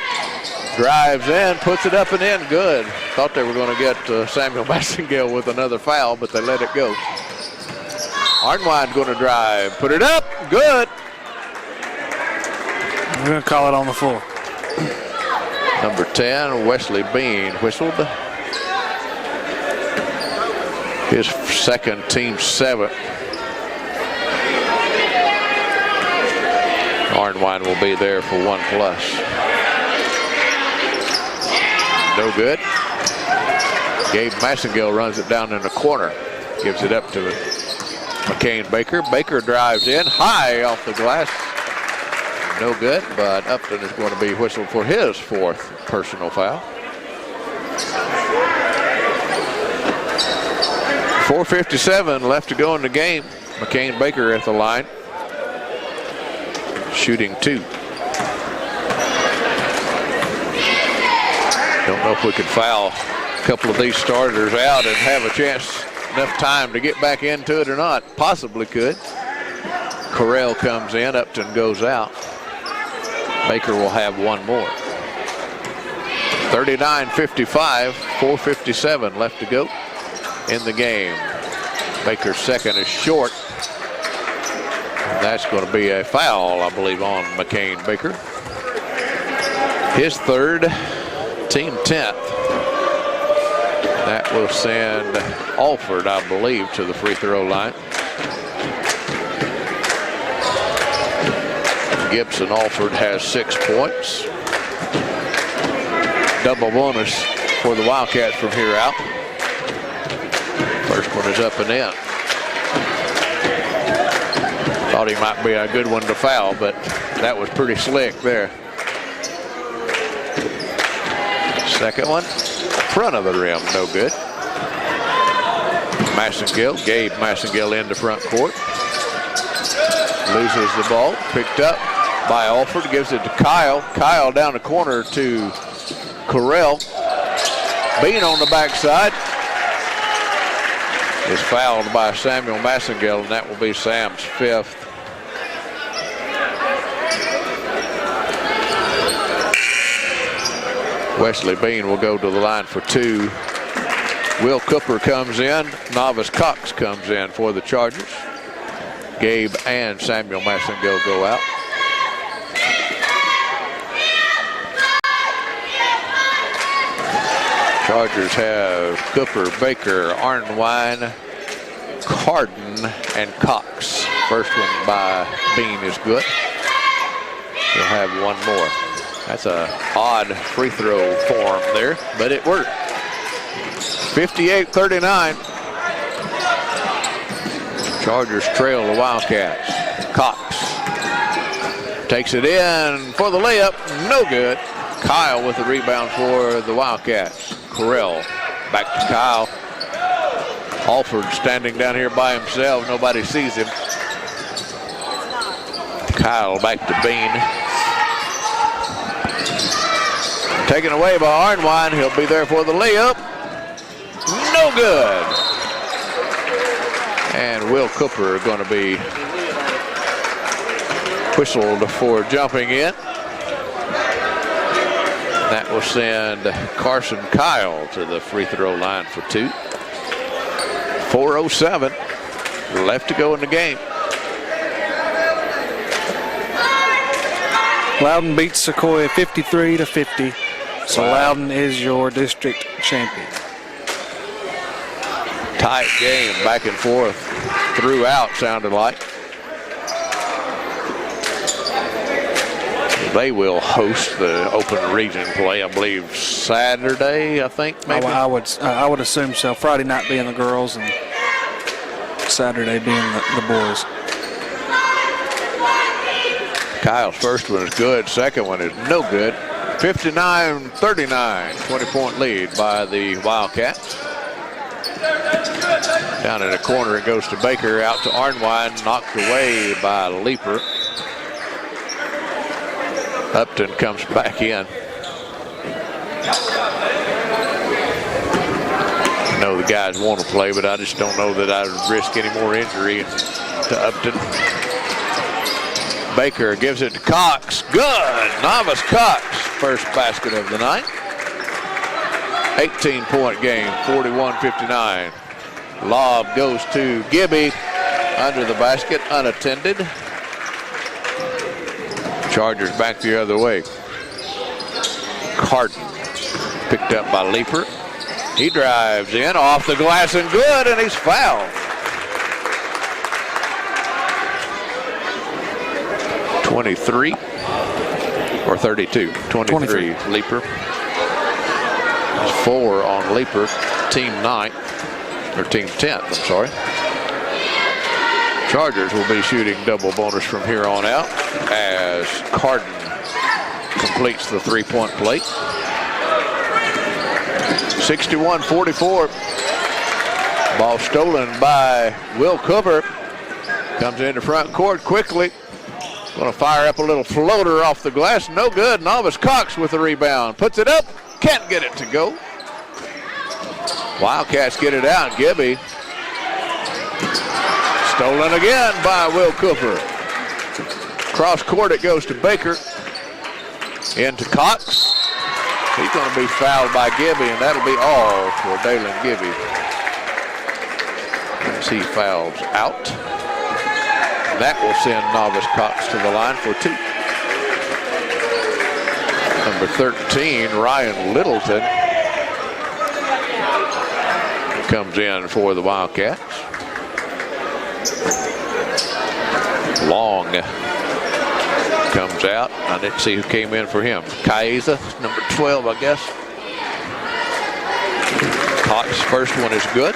Drives in, puts it up and in. Good. Thought they were going to get Samuel Massengale with another foul, but they let it go. Arnwine going to drive, put it up. Good. We're going to call it on the floor. Number 10, Wesley Bean whistled. His second, team 7th. Arnwine will be there for 1+. No good. Gabe Massengale runs it down in the corner. Gives it up to McCain Baker. Baker drives in high off the glass. No good, but Upton is going to be whistled for his 4th personal foul. 4:57 left to go in the game. McCain Baker at the line. Shooting 2. Don't know if we could foul a couple of these starters out and have a chance, enough time to get back into it or not. Possibly could. Correll comes in, Upton goes out. Baker will have one more. 39-55, 4:57 left to go in the game. Baker's second is short. That's going to be a foul, I believe, on McCain Baker. His third, team 10th. That will send Alford, I believe, to the free throw line. Gibson Alford has 6 points. Double bonus for the Wildcats from here out. First one is up and in. Thought he might be a good one to foul, but that was pretty slick there. Second one, front of the rim, no good. Massengale, Gabe Massengale into front court. Loses the ball, picked up by Alford, gives it to Kyle. Kyle down the corner to Correll. Bean on the backside is fouled by Samuel Massengale, and that will be Sam's 5th. Wesley Bean will go to the line for 2. Will Cooper comes in. Novice Cox comes in for the Chargers. Gabe and Samuel Massengale go out. Chargers have Cooper, Baker, Arnwine, Carden, and Cox. First one by Bean is good. He'll have one more. That's a odd free throw form there, but it worked. 58-39. Chargers trail the Wildcats. Cox takes it in for the layup. No good. Kyle with the rebound for the Wildcats. Correll back to Kyle. Alford standing down here by himself. Nobody sees him. Kyle back to Bean. Taken away by Arnwine. He'll be there for the layup. No good. And Will Cooper going to be whistled for jumping in. That will send Carson Kyle to the free throw line for 2. 4:07 left to go in the game. Loudon beats Sequoia 53-50. So Loudon is your district champion. Tight game, back and forth throughout, sounded like. They will host the open region play, I believe, Saturday, I think, maybe? I would assume so. Friday night being the girls and Saturday being the boys. Kyle's first one is good. Second one is no good. 59-39, 20-point lead by the Wildcats. Down in the corner, it goes to Baker, out to Arnwine, knocked away by Leeper. Upton comes back in. I know the guys want to play, but I just don't know that I would risk any more injury to Upton. Baker gives it to Cox. Good. Novice Cox, first basket of the night. 18-point game, 41-59. Lob goes to Gibby under the basket, unattended. Chargers back the other way. Carden picked up by Leeper. He drives in off the glass and good, and he's fouled. 23 or 32? 23. Leeper. There's 4 on Leeper. Team 9th, or team 10th, I'm sorry. Chargers will be shooting double bonus from here on out as Carden completes the three-point plate. 61-44. Ball stolen by Will Cooper. Comes into front court quickly. Going to fire up a little floater off the glass. No good. Novice Cox with the rebound. Puts it up. Can't get it to go. Wildcats get it out. Gibby. Stolen again by Will Cooper. Cross court it goes to Baker. Into Cox. He's going to be fouled by Gibby, and that'll be all for Dalen Gibby. As he fouls out. That will send Novice Cox to the line for 2. Number 13, Ryan Littleton, comes in for the Wildcats. Long comes out. I didn't see who came in for him. Kaeza, number 12, I guess. Cox's first one is good.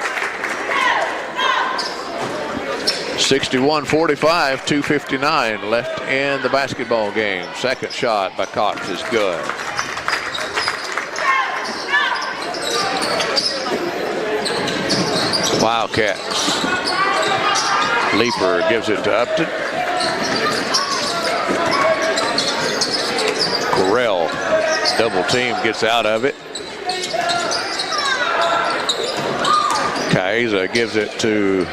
61-45, 2:59 left in the basketball game. Second shot by Cox is good. Wildcats. Leeper gives it to Upton. Correll, double team, gets out of it. Kaeza gives it to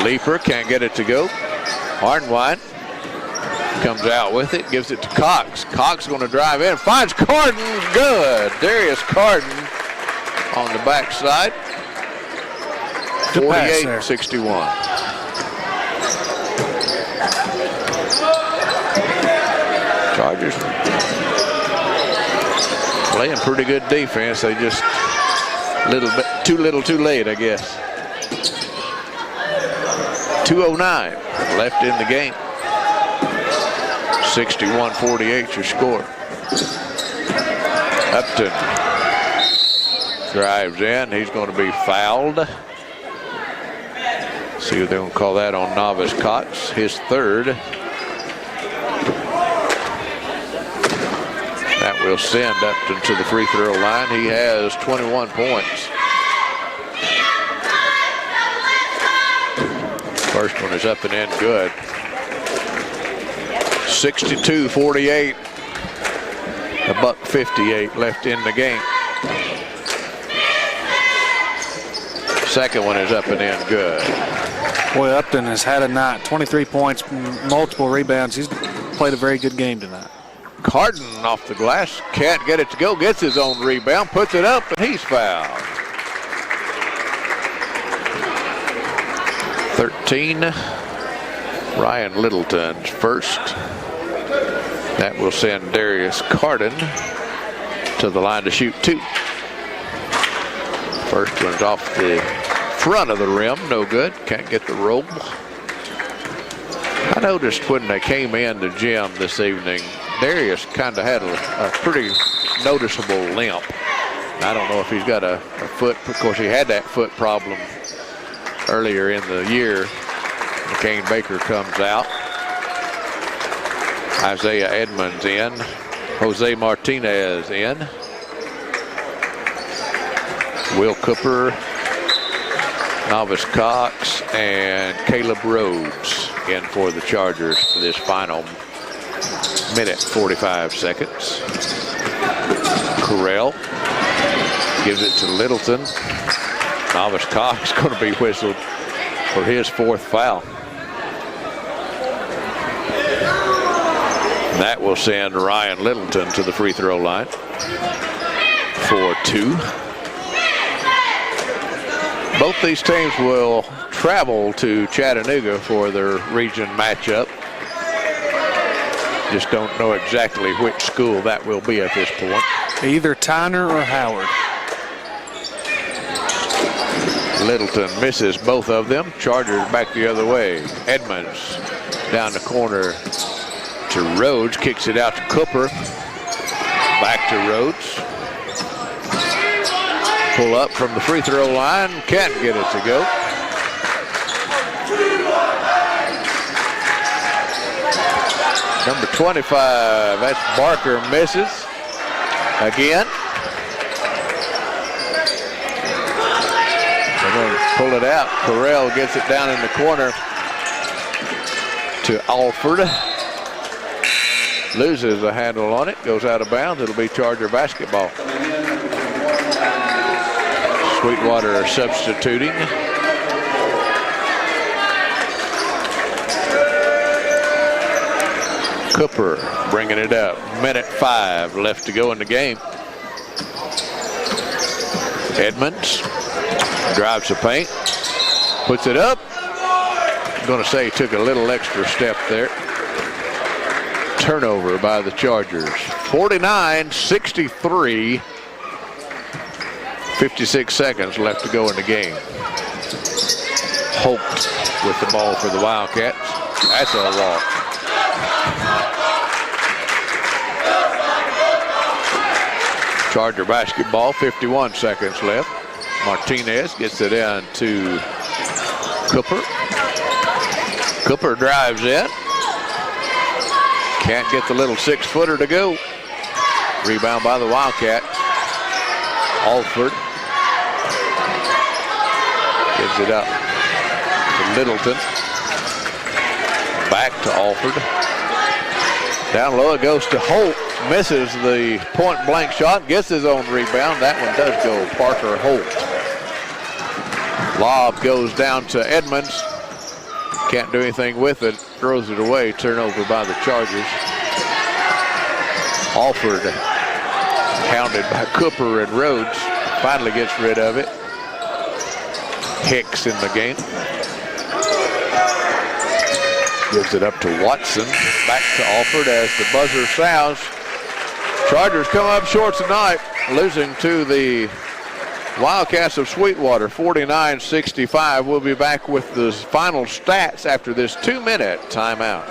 Leeper, can't get it to go. Arnwine comes out with it, gives it to Cox. Cox going to drive in, finds Carden, good. Darius Carden on the backside. 48-61. Chargers playing pretty good defense. They just too little too late, I guess. 2:09 left in the game. 61-48 your score. Upton drives in. He's going to be fouled. See what they're going to call that on Novice Cox, his third. That will send Upton to the free throw line. He has 21 points. First one is up and in, good. 62-48. $1:58 left in the game. Second one is up and in, good. Boy, Upton has had a night. 23 points, multiple rebounds. He's played a very good game tonight. Carden off the glass, can't get it to go, gets his own rebound, puts it up, and he's fouled. 13, Ryan Littleton's first. That will send Darius Carden to the line to shoot 2. First one's off the front of the rim, no good, can't get the roll. I noticed when they came in the gym this evening, Darius kind of had a pretty noticeable limp. I don't know if he's got a foot, of course he had that foot problem earlier in the year. McCain Baker comes out. Isaiah Edmonds in. Jose Martinez in. Will Cooper, Novice Cox, and Caleb Rhodes in for the Chargers for this final minute, 45 seconds. Correll gives it to Littleton. Novice Cox going to be whistled for his 4th foul. That will send Ryan Littleton to the free throw line for 2. Both these teams will travel to Chattanooga for their region matchup. Just don't know exactly which school that will be at this point. Either Tyner or Howard. Littleton misses both of them. Chargers back the other way. Edmonds down the corner to Rhodes, kicks it out to Cooper. Back to Rhodes. Pull up from the free throw line, can't get it to go. Number 25, that's Barker, misses again. They're going to pull it out. Correll gets it down in the corner to Alford. Loses the handle on it, goes out of bounds. It'll be Charger basketball. Sweetwater substituting. Cooper bringing it up. Minute 5 left to go in the game. Edmonds drives the paint, puts it up. I'm going to say he took a little extra step there. Turnover by the Chargers. 49-63. 56 seconds left to go in the game. Holt with the ball for the Wildcats. That's a walk. Charger basketball, 51 seconds left. Martinez gets it down to Cooper. Cooper drives in. Can't get the little 6-footer to go. Rebound by the Wildcats. Alford gives it up to Littleton. Back to Alford. Down low it goes to Holt. Misses the point-blank shot. Gets his own rebound. That one does go Parker Holt. Lob goes down to Edmonds. Can't do anything with it. Throws it away. Turnover by the Chargers. Alford, hounded by Cooper and Rhodes, finally gets rid of it. Hicks in the game. Gives it up to Watson. Back to Alford as the buzzer sounds. Chargers come up short tonight, losing to the Wildcats of Sweetwater, 49-65. We'll be back with the final stats after this 2-minute timeout.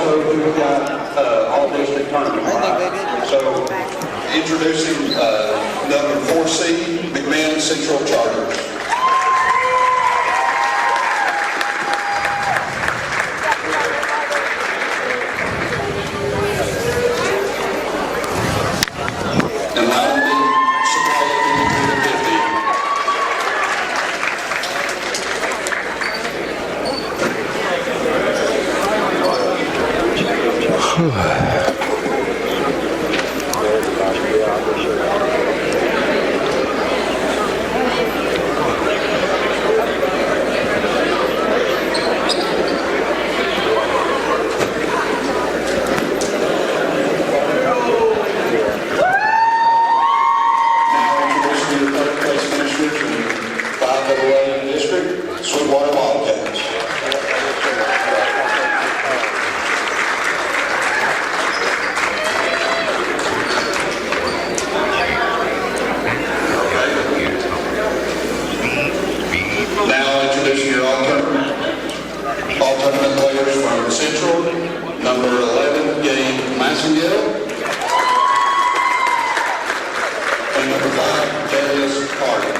Who got all district tournament, right? So introducing number 4 seed, McMahon Grand Central Chargers. And now the supply into the 50. Now introducing the third place finishers in 5AA District, Sweetwater Wildcats. Now introducing your all-tournament players from Central, number 11, Gabe Massengale, and number 5, Darius Carter.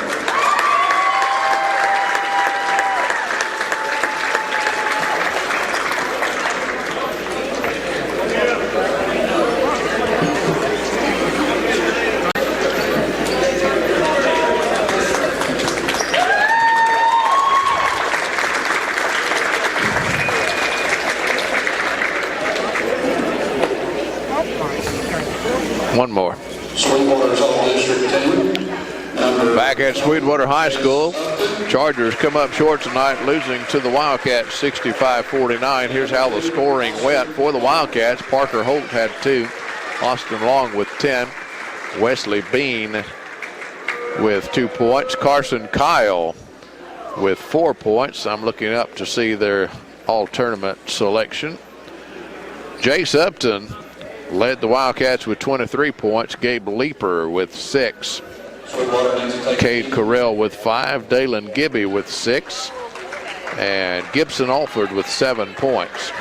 One more. Sweetwater's all-district team, number Back at Sweetwater High School, Chargers come up short tonight, losing to the Wildcats 65-49. Here's how the scoring went for the Wildcats. Parker Holt had 2, Austin Long with 10, Wesley Bean with 2 points, Carson Kyle with 4 points. I'm looking up to see their all-tournament selection. Jace Upton led the Wildcats with 23 points. Gabe Leeper with 6. Cade Carell with 5. Dalen Gibby with 6. And Gibson Alford with 7 points.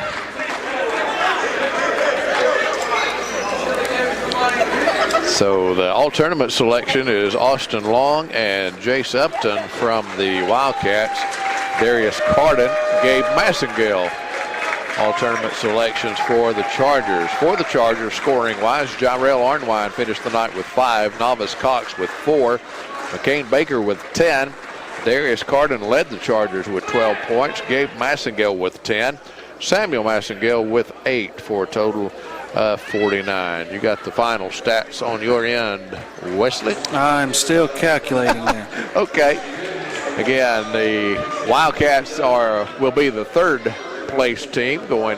So the all-tournament selection is Austin Long and Jace Upton from the Wildcats. Darius Carden, Gabe Massengale. All-tournament selections for the Chargers. For the Chargers, scoring-wise, Jarrell Arnwine finished the night with 5. Novice Cox with 4. McCain Baker with 10. Darius Carden led the Chargers with 12 points. Gabe Massengale with 10. Samuel Massengale with 8 for a total of 49. You got the final stats on your end, Wesley? I'm still calculating there. Okay. Again, the Wildcats will be the third place team going